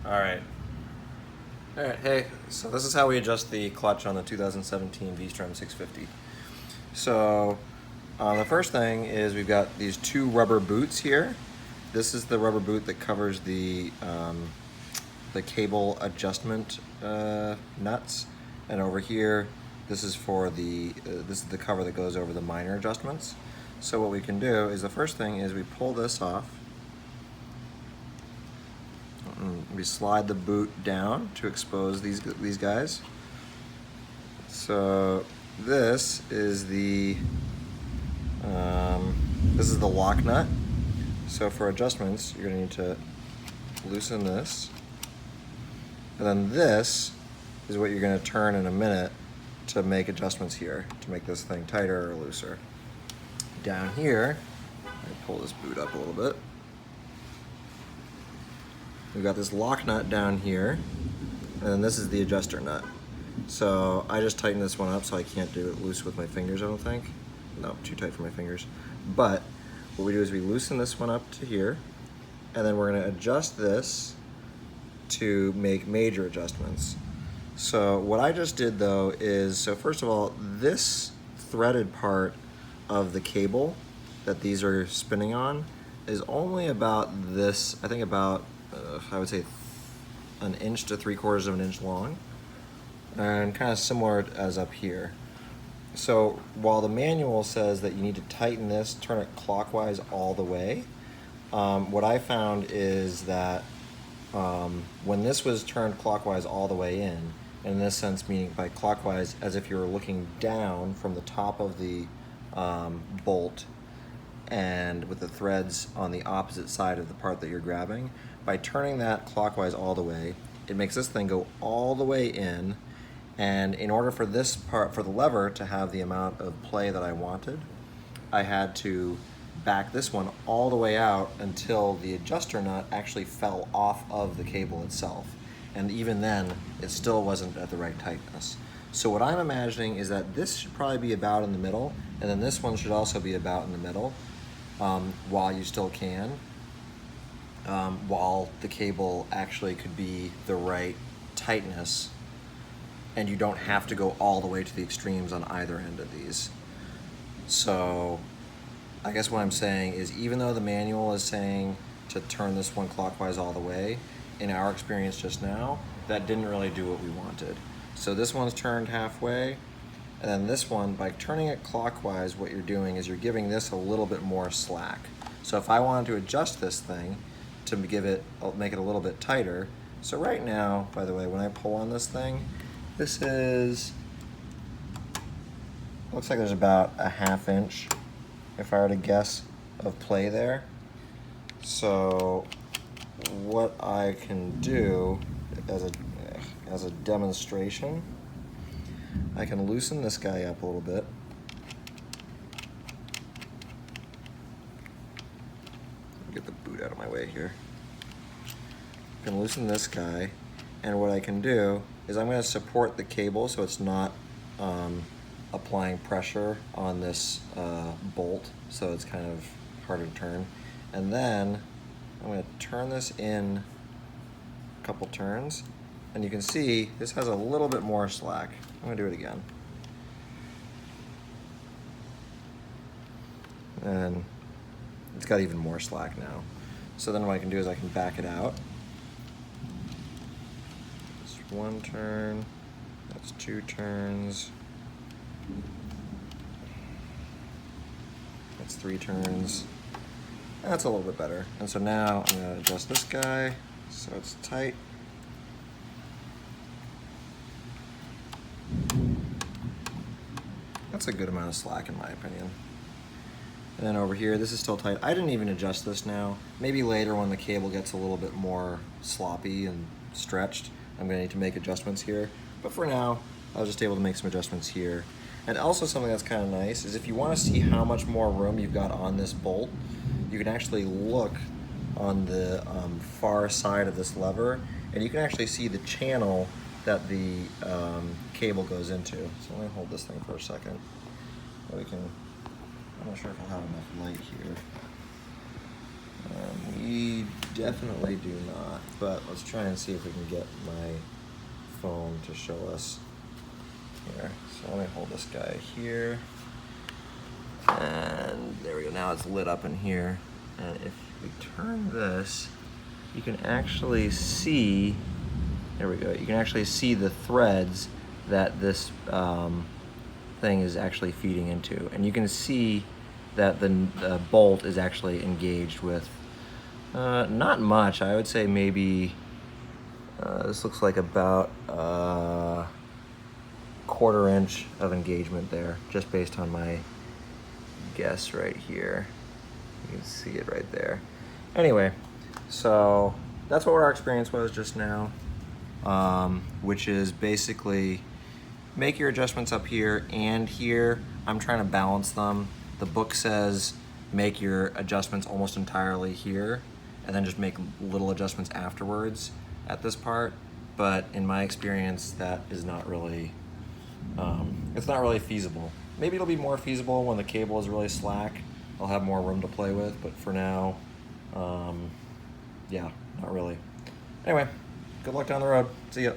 Alright. Alright, hey, so this is how we adjust the clutch on the 2017 V-Strom 650. So, the first thing is we've got these two rubber boots here. This is the rubber boot that covers the cable adjustment nuts. And over here, this is for this is the cover that goes over the minor adjustments. So what we can do is the first thing is we pull this off. We slide the boot down to expose these guys. So this is the lock nut. So for adjustments, you're going to need to loosen this, and then this is what you're going to turn in a minute to make adjustments here, to make this thing tighter or looser. Down here, let me pull this boot up a little bit. We've got this lock nut down here, and then this is the adjuster nut. So I just tightened this one up so I can't do it loose with my fingers, I don't think. No, too tight for my fingers. But what we do is we loosen this one up to here, and then we're gonna adjust this to make major adjustments. So what I just did though is, so first of all, this threaded part of the cable that these are spinning on is only about this, I think about, I would say 1 inch to 3/4 of an inch long, and kind of similar as up here. So while the manual says that you need to tighten this, turn it clockwise all the way, what I found is that when this was turned clockwise all the way in this sense meaning by clockwise as if you were looking down from the top of the bolt and with the threads on the opposite side of the part that you're grabbing, by turning that clockwise all the way, it makes this thing go all the way in, and in order for this part, for the lever to have the amount of play that I wanted, I had to back this one all the way out until the adjuster nut actually fell off of the cable itself. And even then, it still wasn't at the right tightness. So what I'm imagining is that this should probably be about in the middle, and then this one should also be about in the middle, while you still can, while the cable actually could be the right tightness, and you don't have to go all the way to the extremes on either end of these. So I guess what I'm saying is, even though the manual is saying to turn this one clockwise all the way, in our experience just now, that didn't really do what we wanted. So this one's turned halfway, and then this one, by turning it clockwise, what you're doing is you're giving this a little bit more slack. So if I wanted to adjust this thing to make it a little bit tighter, so right now, by the way, when I pull on this thing, this is, looks like there's about a 1/2 inch, if I were to guess, of play there. So what I can do as a demonstration, I can loosen this guy up a little bit. Get the boot out of my way here. I can loosen this guy, and what I can do is I'm going to support the cable so it's not applying pressure on this bolt, so it's kind of harder to turn. And then I'm going to turn this in a couple turns, and you can see this has a little bit more slack. I'm going to do it again. And it's got even more slack now. So then what I can do is I can back it out. That's 1 turn, that's 2 turns, that's 3 turns. That's a little bit better. And so now I'm going to adjust this guy so it's tight. That's a good amount of slack in my opinion. And then over here, this is still tight. I didn't even adjust this now. Maybe later when the cable gets a little bit more sloppy and stretched, I'm going to need to make adjustments here. But for now, I was just able to make some adjustments here. And also something that's kind of nice is if you want to see how much more room you've got on this bolt, you can actually look on the far side of this lever, and you can actually see the channel that the cable goes into. So let me hold this thing for a second. I'm not sure if I'll have enough light here. We definitely do not, but let's try and see if we can get my phone to show us here. So let me hold this guy here. And there we go, now it's lit up in here. And if we turn this, you can actually see, there we go, you can actually see the threads that this thing is actually feeding into. And you can see that the bolt is actually engaged with not much. I would say maybe, this looks like about a 1/4 inch of engagement there, just based on my guess right here. You can see it right there. Anyway, so that's what our experience was just now, which is basically make your adjustments up here and here. I'm trying to balance them. The book says make your adjustments almost entirely here and then just make little adjustments afterwards at this part. But in my experience, that is not really, it's not really feasible. Maybe it'll be more feasible when the cable is really slack. I'll have more room to play with, but for now, yeah, not really. Anyway, good luck down the road. See ya.